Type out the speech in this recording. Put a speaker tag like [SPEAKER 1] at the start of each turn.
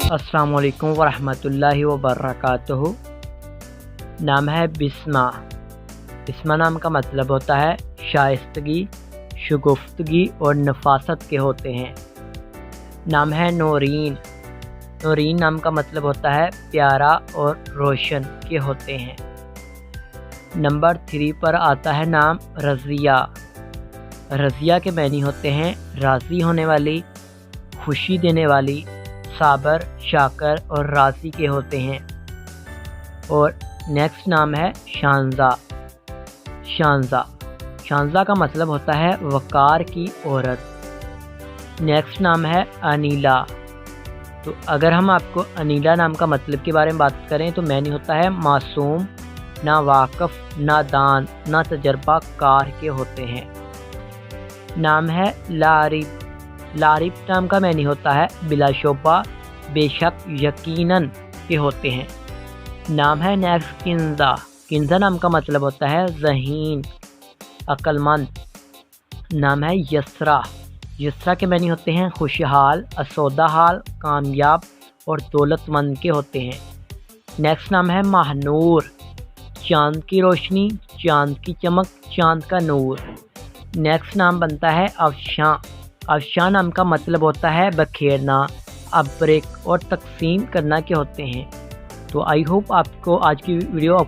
[SPEAKER 1] अस्सलाम वालेकुम वरहमतुल्लाहि वबरकातुहू। नाम है बिस्मा। बिस्मा नाम का मतलब होता है शाइस्तगी, शगुफ्तगी और नफासत के होते हैं। नाम है नौरीन। नौरीन नाम का मतलब होता है प्यारा और रोशन के होते हैं। नंबर 3 पर आता है नाम रज़िया। रज़िया के मानी होते हैं राज़ी होने वाली, खुशी देने वाली, साबर, शाकर और राज़ी के होते हैं। और नेक्स्ट नाम है शांजा। शांजा शांजा का मतलब होता है वक़ार की औरत। नेक्स्ट नाम है अनीला। तो अगर हम आपको अनीला नाम का मतलब के बारे में बात करें तो मैंने होता है मासूम, ना वाक़फ़, ना दान, ना तजर्बा कार के होते हैं। नाम है लारिब। लारिब नाम का मैंने होता है बिलाशुबा, बेशक, यकीनन के होते हैं। नाम है नेक्स्ट किंजा। किंजा नाम का मतलब होता है ज़हीन, अक्लमंद। नाम है यसरा। यसरा के मैंने होते हैं खुशहाल, असौदा हाल, कामयाब और दौलतमंद के होते हैं। नेक्स्ट नाम है महनूर। चाँद की रोशनी, चाँद की चमक, चाँद का नूर। नेक्स्ट नाम बनता है अफशां। अफशां नाम का मतलब होता है बखेरना, अब्रेक और तकसीम करना के होते हैं। तो आई होप आपको आज की वीडियो